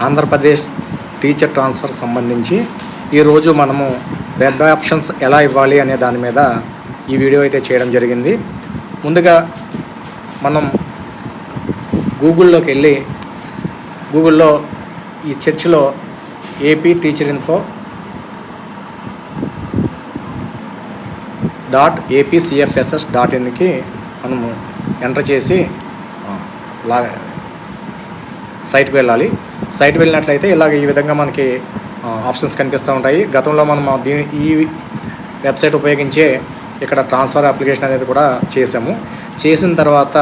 Andhra Pradesh teacher transfer సంబంధించి ఈరోజు మనము వెబ్ ఆప్షన్స్ ఎలా ఇవ్వాలి అనే దాని మీద ఈ వీడియో అయితే చేయడం జరిగింది. ముందుగా మనం గూగుల్లోకి వెళ్ళి గూగుల్లో ఈ సెర్చ్లో ఏపీ టీచర్ ఇన్ఫో .apcfss.inకి మనము ఎంటర్ చేసి సైట్కి వెళ్ళాలి. సైట్ వెళ్ళినట్లయితే ఇలాగ ఈ విధంగా మనకి ఆప్షన్స్ కనిపిస్తూ ఉంటాయి. గతంలో మనం ఈ వెబ్సైట్ ఉపయోగించే ఇక్కడ ట్రాన్స్ఫర్ అప్లికేషన్ అనేది కూడా చేసిన తర్వాత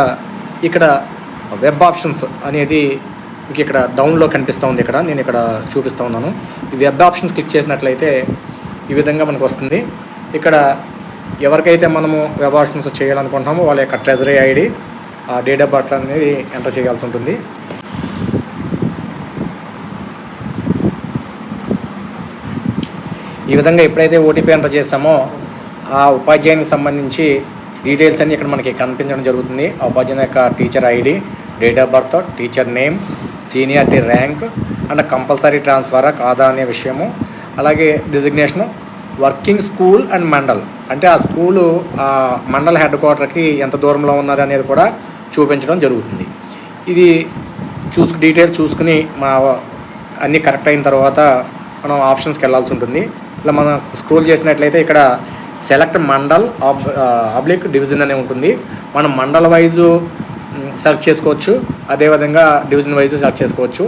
ఇక్కడ వెబ్ ఆప్షన్స్ అనేది మీకు ఇక్కడ డౌన్లో కనిపిస్తూ ఉంది. ఇక్కడ నేను ఇక్కడ చూపిస్తూ ఉన్నాను. ఈ వెబ్ ఆప్షన్స్ క్లిక్ చేసినట్లయితే ఈ విధంగా మనకు వస్తుంది. ఇక్కడ ఎవరికైతే మనము వెబ్ ఆప్షన్స్ చేయాలనుకుంటున్నామో వాళ్ళ యొక్క treasury ID, date of birth అనేది ఎంటర్ చేయాల్సి ఉంటుంది. ఈ విధంగా ఎప్పుడైతే ఓటీపీ ఎంటర్ చేస్తామో ఆ ఉపాధ్యాయునికి సంబంధించి డీటెయిల్స్ అన్నీ ఇక్కడ మనకి కనిపించడం జరుగుతుంది. ఆ ఉపాధ్యాయుని యొక్క teacher ID, date of birth, teacher name, seniority rank and compulsory ట్రాన్స్ఫరా కాదా అనే విషయము, అలాగే designation, working school and mandal అంటే ఆ స్కూలు ఆ మండల్ హెడ్ క్వార్టర్కి ఎంత దూరంలో ఉన్నది అనేది కూడా చూపించడం జరుగుతుంది. ఇది డీటెయిల్స్ చూసుకుని అన్నీ కరెక్ట్ అయిన తర్వాత మనం ఆప్షన్స్కి వెళ్ళాల్సి ఉంటుంది. ఇలా మనం స్క్రోల్ చేసినట్లయితే ఇక్కడ సెలెక్ట్ మండల్ అబ్లిక్ డివిజన్ అనే ఉంటుంది. మనం మండల్ వైజు సెలెక్ట్ చేసుకోవచ్చు, అదేవిధంగా డివిజన్ వైజు సెలెక్ట్ చేసుకోవచ్చు.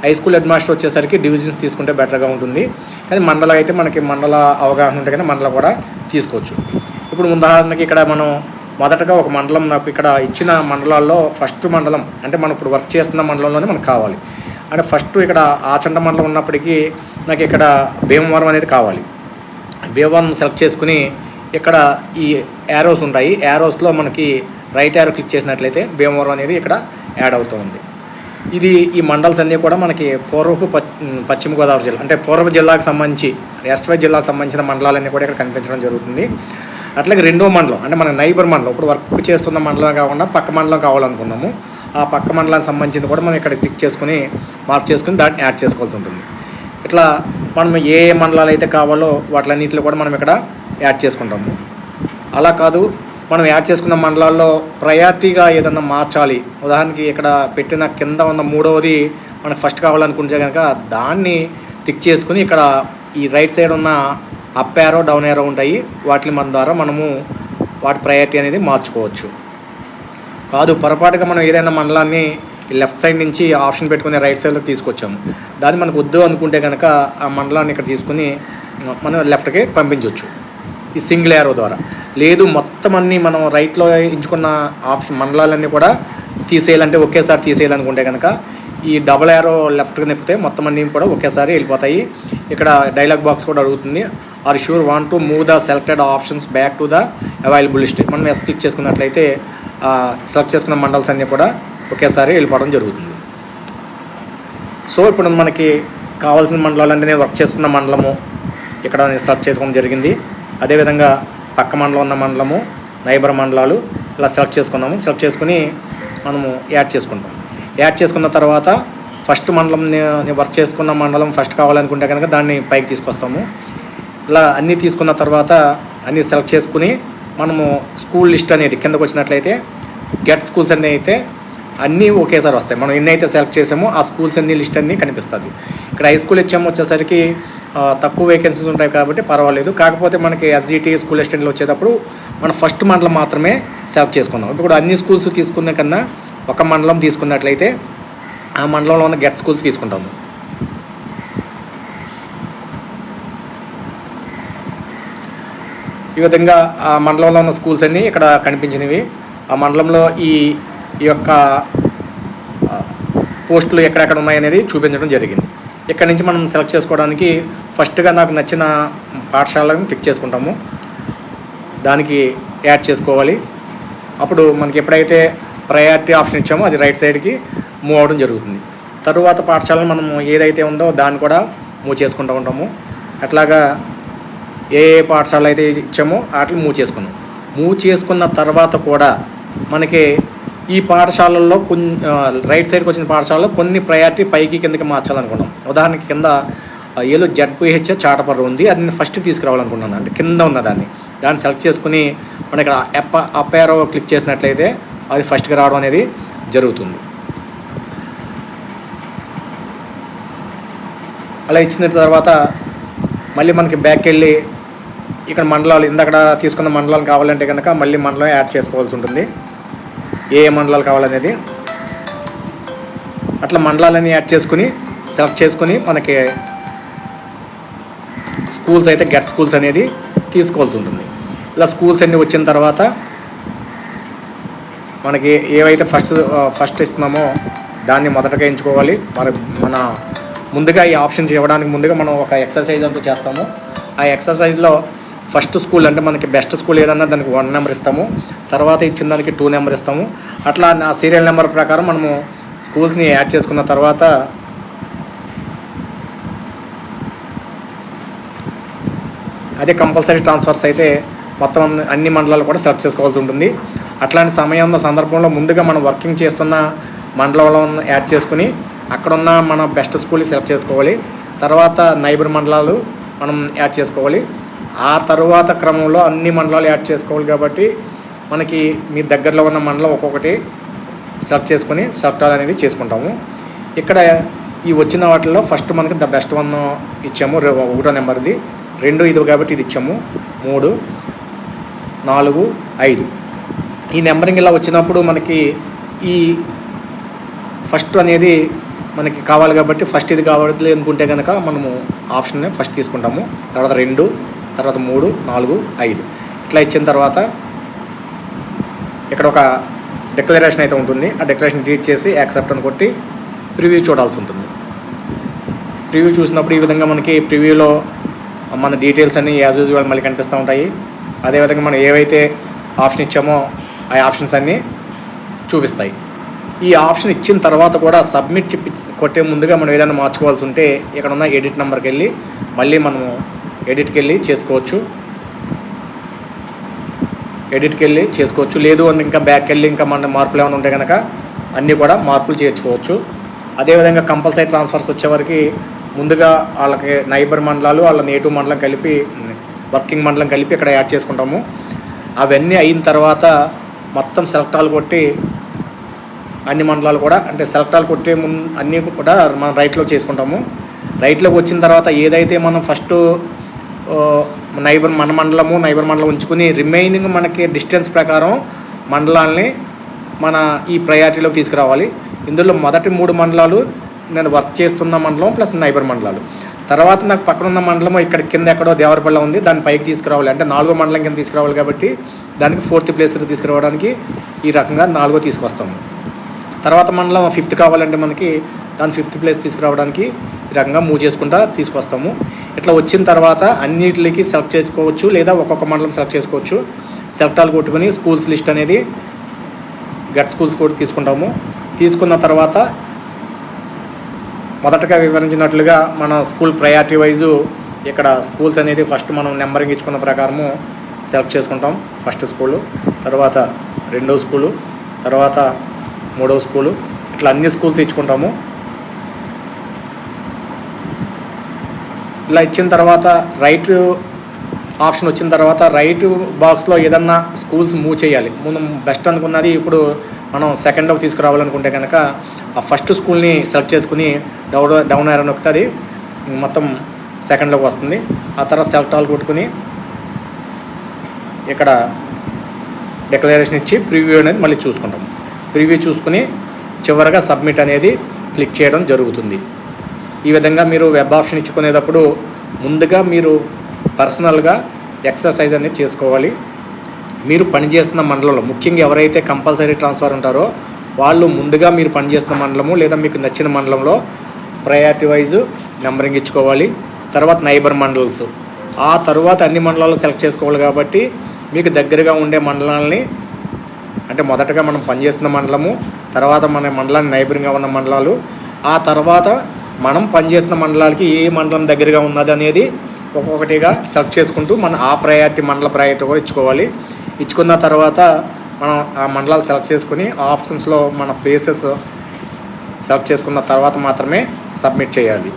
హై స్కూల్ హెడ్ మాస్టర్ వచ్చేసరికి డివిజన్స్ తీసుకుంటే బెటర్గా ఉంటుంది. కానీ మండల అయితే మనకి మండల అవగాహన ఉంటే కానీ మండలం కూడా తీసుకోవచ్చు. ఇప్పుడు ఉదాహరణకి ఇక్కడ మనం మొదటగా ఒక మండలం, నాకు ఇక్కడ ఇచ్చిన మండలాల్లో ఫస్ట్ మండలం అంటే మనం ఇప్పుడు వర్క్ చేస్తున్న మండలంలోనే మనకు కావాలి. అంటే ఫస్ట్ ఇక్కడ ఆచండ మండలం ఉన్నప్పటికీ నాకు ఇక్కడ భీమవరం అనేది కావాలి. భీమవరం సెలెక్ట్ చేసుకుని ఇక్కడ ఈ యారోస్ ఉంటాయి. యారోస్లో మనకి రైట్ యారో క్లిక్ చేసినట్లయితే భీమవరం అనేది ఇక్కడ యాడ్ అవుతుంది. ఈ మండల్స్ అన్నీ కూడా మనకి పూర్వపు పశ్చిమ గోదావరి జిల్లా అంటే పూర్వ జిల్లాకు సంబంధించి వెస్ట్ వైజ్ జిల్లాకు సంబంధించిన మండలాలన్నీ కూడా ఇక్కడ కనిపించడం జరుగుతుంది. అట్లాగే రెండో మండలం అంటే మన నైబర్ మండలం, ఇప్పుడు వర్క్ చేస్తున్న మండలం కాకుండా పక్క మండలం కావాలనుకున్నాము. ఆ పక్క మండలానికి సంబంధించింది కూడా మనం ఇక్కడ క్లిక్ చేసుకుని మార్క్ చేసుకుని దాన్ని యాడ్ చేసుకోవాల్సి ఉంటుంది. ఇట్లా మనం ఏ మండలాలు అయితే కావాలో వాటిలన్నింటిలో కూడా మనం ఇక్కడ యాడ్ చేసుకుంటాము. అలా కాదు, మనం యాడ్ చేసుకున్న మండలాల్లో ప్రయారిటీగా ఏదన్నా మార్చాలి, ఉదాహరణకి ఇక్కడ పెట్టిన కింద ఉన్న మూడవది మనకు ఫస్ట్ కావాలనుకుంటే కనుక దాన్ని టిక్ చేసుకుని ఇక్కడ ఈ రైట్ సైడ్ ఉన్న అప్ యారో, డౌన్ యారో ఉంటాయి. వాటిని మన ద్వారా మనము వాటి ప్రయారిటీ అనేది మార్చుకోవచ్చు. కాదు, పొరపాటుగా మనం ఏదైనా మండలాన్ని లెఫ్ట్ సైడ్ నుంచి ఆప్షన్ పెట్టుకుని రైట్ సైడ్లోకి తీసుకొచ్చాము, దాన్ని మనకు వద్దు అనుకుంటే కనుక ఆ మండలాన్ని ఇక్కడ తీసుకుని మనం లెఫ్ట్కి పంపించవచ్చు ఈ సింగిల్ యారో ద్వారా. లేదు, మొత్తం అన్నీ మనం రైట్లో ఎంచుకున్న ఆప్షన్ మండలాలన్నీ కూడా తీసేయాలంటే ఒకేసారి తీసేయాలనుకుంటే కనుక ఈ డబల్ యారో లెఫ్ట్కి నెప్పితే మొత్తం అన్నీ కూడా ఒకేసారి వెళ్ళిపోతాయి. ఇక్కడ డైలాగ్ బాక్స్ కూడా అడుగుతుంది, are sure want to move the selected options back to the available list. మనం ఎస్ క్లిక్ చేసుకున్నట్లయితే సెలెక్ట్ చేసుకున్న మండల్స్ అన్నీ కూడా ఒకేసారి వెళ్ళిపోవడం జరుగుతుంది. సో ఇప్పుడు మనకి కావాల్సిన మండలాలన్నీ నేను వర్క్ చేస్తున్న మండలము ఇక్కడ నేను సెలెక్ట్ చేసుకోవడం జరిగింది. అదేవిధంగా పక్క మండలం ఉన్న మండలము, నైబర్ మండలాలు ఇలా సెలెక్ట్ చేసుకున్నాము. సెలెక్ట్ చేసుకుని మనము యాడ్ చేసుకుంటాం. యాడ్ చేసుకున్న తర్వాత ఫస్ట్ మండలం నేను వర్క్ చేసుకున్న మండలం ఫస్ట్ కావాలనుకుంటే కనుక దాన్ని పైకి తీసుకొస్తాము. ఇలా అన్నీ తీసుకున్న తర్వాత అన్నీ సెలెక్ట్ చేసుకుని మనము స్కూల్ లిస్ట్ అనేది కిందకు వచ్చినట్లయితే గెట్ స్కూల్స్ అన్నీ అయితే అన్నీ ఒకేసారి వస్తాయి. మనం ఎన్నైతే సెలెక్ట్ చేసామో ఆ స్కూల్స్ అన్ని లిస్ట్ అన్నీ కనిపిస్తుంది. ఇక్కడ హై స్కూల్ హెచ్ఎం వచ్చేసరికి తక్కువ వేకెన్సీస్ ఉంటాయి కాబట్టి పర్వాలేదు. కాకపోతే మనకి ఎస్జిటి స్కూల్ అసిస్టెంట్లు వచ్చేటప్పుడు మనం ఫస్ట్ మండలం మాత్రమే సెలెక్ట్ చేసుకుందాం. ఇప్పుడు అన్ని స్కూల్స్ తీసుకున్న కన్నా ఒక మండలం తీసుకున్నట్లయితే ఆ మండలంలో ఉన్న గెట్ స్కూల్స్ తీసుకుంటాము. ఈ విధంగా ఆ మండలంలో ఉన్న స్కూల్స్ అన్నీ ఇక్కడ కనిపించినవి. ఆ మండలంలో ఈ యొక్క పోస్టులు ఎక్కడెక్కడ ఉన్నాయనేది చూపించడం జరిగింది. ఇక్కడ నుంచి మనం సెలెక్ట్ చేసుకోవడానికి ఫస్ట్గా నాకు నచ్చిన పాఠశాలను టిక్ చేసుకుంటాము, దానికి యాడ్ చేసుకోవాలి. అప్పుడు మనకి ఎప్పుడైతే ప్రయారిటీ ఆప్షన్ ఇచ్చామో అది రైట్ సైడ్కి మూవ్ అవ్వడం జరుగుతుంది. తరువాత పాఠశాలను మనం ఏదైతే ఉందో దాన్ని కూడా మూవ్ చేసుకుంటూ ఉంటాము. అట్లాగా ఏ పాఠశాల అయితే ఇచ్చామో వాటిని మూవ్ చేసుకున్నాం. మూవ్ చేసుకున్న తర్వాత కూడా మనకి ఈ పాఠశాలల్లో రైట్ సైడ్కి వచ్చిన పాఠశాలలో కొన్ని ప్రయారిటీ పైకి కిందకి మార్చాలనుకున్నాం. ఉదాహరణకి కింద ఏలో జడ్పిహెచ్ చాటపర్రు ఉంది, అది నేను ఫస్ట్కి తీసుకురావాలనుకున్నాను. అంటే కింద ఉన్న దాన్ని సెలెక్ట్ చేసుకుని మనం ఇక్కడ అప్ యారో క్లిక్ చేసినట్లయితే అది ఫస్ట్కి రావడం అనేది జరుగుతుంది. అలా ఇచ్చిన తర్వాత మళ్ళీ మనకి బ్యాక్ వెళ్ళి ఇక్కడ మండలాలు ఇందాక తీసుకున్న మండలాలు కావాలంటే కనుక మళ్ళీ మండలం యాడ్ చేసుకోవాల్సి ఉంటుంది. ఏ మండలాలు కావాలనేది అట్లా మండలాలన్నీ యాడ్ చేసుకుని సెలెక్ట్ చేసుకుని మనకి స్కూల్స్ అయితే గెట్ స్కూల్స్ అనేది తీసుకోవాల్సి ఉంటుంది. ఇలా స్కూల్స్ అన్నీ వచ్చిన తర్వాత మనకి ఏవైతే ఫస్ట్ ఇస్తున్నామో దాన్ని మొదటగా ఎంచుకోవాలి. మన ముందుగా ఈ ఆప్షన్స్ ఇవ్వడానికి ముందుగా మనం ఒక ఎక్సర్సైజ్ అంటూ చేస్తాము. ఆ ఎక్సర్సైజ్లో ఫస్ట్ స్కూల్ అంటే మనకి బెస్ట్ స్కూల్ ఏదన్నా దానికి 1 నెంబర్ ఇస్తాము, తర్వాత ఇచ్చిన దానికి 2 నెంబర్ ఇస్తాము. అట్లా ఆ సీరియల్ నెంబర్ ప్రకారం మనము స్కూల్స్ని యాడ్ చేసుకున్న తర్వాత అదే కంపల్సరీ ట్రాన్స్ఫర్స్ అయితే మొత్తం అన్ని మండలాలు కూడా సెలెక్ట్ చేసుకోవాల్సి ఉంటుంది. అట్లాంటి సందర్భంలో ముందుగా మనం వర్కింగ్ చేస్తున్న మండలంలో యాడ్ చేసుకుని అక్కడున్న మన బెస్ట్ స్కూల్ని సెలెక్ట్ చేసుకోవాలి. తర్వాత నైబర్ మండలాలు మనం యాడ్ చేసుకోవాలి. ఆ తర్వాత క్రమంలో అన్ని మండలాలు యాడ్ చేసుకోవాలి. కాబట్టి మనకి మీ దగ్గరలో ఉన్న మండలం ఒక్కొక్కటి సెలెక్ట్ చేసుకొని సెలెక్ట్ అనేది చేసుకుంటాము. ఇక్కడ ఈ వచ్చిన వాటిల్లో ఫస్ట్ మనకి ద బెస్ట్ వన్ ఇచ్చాము, 1వ నెంబర్ది. 2 ఇది కాబట్టి ఇది ఇచ్చాము. 3, 4, 5 ఈ నెంబరింగ్ ఇలా వచ్చినప్పుడు మనకి ఈ ఫస్ట్ అనేది మనకి కావాలి కాబట్టి ఫస్ట్ ఇది కావాలి అనుకుంటే కనుక మనము ఆప్షన్ని ఫస్ట్ తీసుకుంటాము. తర్వాత 2, తర్వాత 3, 4, 5 ఇట్లా ఇచ్చిన తర్వాత ఇక్కడ ఒక డిక్లరేషన్ అయితే ఉంటుంది. ఆ డిక్లరేషన్ డిలీట్ చేసి యాక్సెప్ట్ అని కొట్టి ప్రివ్యూ చూడాల్సి ఉంటుంది. ప్రివ్యూ చూసినప్పుడు ఈ విధంగా మనకి ప్రివ్యూలో మన డీటెయిల్స్ అన్నీ యాజ్ యూజువల్ మళ్ళీ కనిపిస్తూ ఉంటాయి. అదేవిధంగా మనం ఏవైతే ఆప్షన్ ఇచ్చామో ఆ ఆప్షన్స్ అన్నీ చూపిస్తాయి. ఈ ఆప్షన్ ఇచ్చిన తర్వాత కూడా సబ్మిట్ కొట్టే ముందుగా మనం ఏదైనా మార్చుకోవాల్సి ఉంటే ఇక్కడ ఉన్న ఎడిట్ నెంబర్కి వెళ్ళి మళ్ళీ మనము ఎడిట్కి వెళ్ళి చేసుకోవచ్చు. లేదు అని ఇంకా బ్యాక్ వెళ్ళి ఇంకా మన మార్పులు ఏమైనా ఉంటే కనుక అన్నీ కూడా మార్పులు చేర్చుకోవచ్చు. అదేవిధంగా కంపల్సరీ ట్రాన్స్ఫర్స్ వచ్చేవరకు ముందుగా వాళ్ళకి నైబర్ మండలాలు వాళ్ళ నేటివ్ మండలం కలిపి వర్కింగ్ మండలం కలిపి ఇక్కడ యాడ్ చేసుకుంటాము. అవన్నీ అయిన తర్వాత మొత్తం సెలెక్ట్ ఆల్ కొట్టి అన్ని మండలాలు కూడా అంటే సెలెక్ట్ ఆల్ కొట్టే ముందు అన్నీ కూడా మనం రైట్లో చేసుకుంటాము. రైట్లోకి వచ్చిన తర్వాత ఏదైతే మనం ఫస్ట్ నైబర్ మండలం ఉంచుకుని రిమైనింగ్ మనకి డిస్టెన్స్ ప్రకారం మండలాల్ని మన ఈ ప్రయారిటీలోకి తీసుకురావాలి. ఇందులో మొదటి 3 మండలాలు నేను వర్క్ చేస్తున్న మండలం ప్లస్ నైబర్ మండలాలు. తర్వాత నాకు పక్కన ఉన్న మండలం ఇక్కడ కింద ఎక్కడో దేవరపల్లి ఉంది, దాన్ని పైకి తీసుకురావాలి. అంటే 4వ మండలం కింద తీసుకురావాలి కాబట్టి దానికి 4th ప్లేస్ తీసుకురావడానికి ఈ రకంగా 4వ తీసుకొస్తాము. తర్వాత మండలం 5th కావాలంటే మనకి దాని 5th ప్లేస్ తీసుకురావడానికి ఈ రకంగా మూవ్ చేసుకుంటా తీసుకొస్తాము. ఇట్లా వచ్చిన తర్వాత అన్నిటికి సెలెక్ట్ చేసుకోవచ్చు, లేదా ఒక్కొక్క మండలం సెలెక్ట్ చేసుకోవచ్చు. సెలెక్ట్ ఆల్ కొట్టుకుని స్కూల్స్ లిస్ట్ అనేది గెట్ స్కూల్స్ కూడా తీసుకుంటాము. తీసుకున్న తర్వాత మొదటగా వివరించినట్లుగా మన స్కూల్ ప్రయారిటీ వైజు ఇక్కడ స్కూల్స్ అనేది ఫస్ట్ మనం నెంబరింగ్ ఇచ్చుకున్న ప్రకారము సెలెక్ట్ చేసుకుంటాం. ఫస్ట్ స్కూలు, తర్వాత 2వ స్కూలు, తర్వాత 3వ స్కూలు, ఇట్లా అన్ని స్కూల్స్ ఇచ్చుకుంటాము. ఇలా ఇచ్చిన తర్వాత రైట్ ఆప్షన్ వచ్చిన తర్వాత రైట్ బాక్స్లో ఏదన్నా స్కూల్స్ మూవ్ చేయాలి. మనం బెస్ట్ అనుకున్నది ఇప్పుడు మనం సెకండ్లోకి తీసుకురావాలనుకుంటే కనుక ఆ ఫస్ట్ స్కూల్ని సెలెక్ట్ చేసుకుని డౌన్ యారో నొక్కితే అది మొత్తం సెకండ్లోకి వస్తుంది. ఆ తర్వాత సెలెక్ట్ ఆల్ కొట్టుకుని ఇక్కడ డిక్లరేషన్ ఇచ్చి ప్రివ్యూ అనేది మళ్ళీ చూసుకుంటాము. ప్రివ్యూ చూసుకుని చివరగా సబ్మిట్ అనేది క్లిక్ చేయడం జరుగుతుంది. ఈ విధంగా మీరు వెబ్ ఆప్షన్ ఇచ్చుకునేటప్పుడు ముందుగా మీరు పర్సనల్గా ఎక్సర్సైజ్ అనేది చేసుకోవాలి. మీరు పనిచేస్తున్న మండలంలో ముఖ్యంగా ఎవరైతే కంపల్సరీ ట్రాన్స్ఫర్ ఉంటారో వాళ్ళు ముందుగా మీరు పనిచేస్తున్న మండలము లేదా మీకు నచ్చిన మండలంలో ప్రయారిటీ వైజ్ నెంబరింగ్ ఇచ్చుకోవాలి. తర్వాత నైబర్ మండల్స్, ఆ తర్వాత అన్ని మండలాలు సెలెక్ట్ చేసుకోవాలి. కాబట్టి మీకు దగ్గరగా ఉండే మండలాలని అంటే మొదటగా మనం పనిచేస్తున్న మండలము, తర్వాత మన మండలాన్ని నైబరింగ్గా ఉన్న మండలాలు, ఆ తర్వాత మనం పనిచేస్తున్న మండలాలకి ఏ మండలం దగ్గరగా ఉన్నది అనేది ఒక్కొక్కటిగా సెలెక్ట్ చేసుకుంటూ మన ఆ మండల ప్రయారిటీ కూడా ఇచ్చుకోవాలి. ఇచ్చుకున్న తర్వాత మనం ఆ మండలాలు సెలెక్ట్ చేసుకుని ఆప్షన్స్లో మన ప్లేసెస్ సెలెక్ట్ చేసుకున్న తర్వాత మాత్రమే సబ్మిట్ చేయాలి.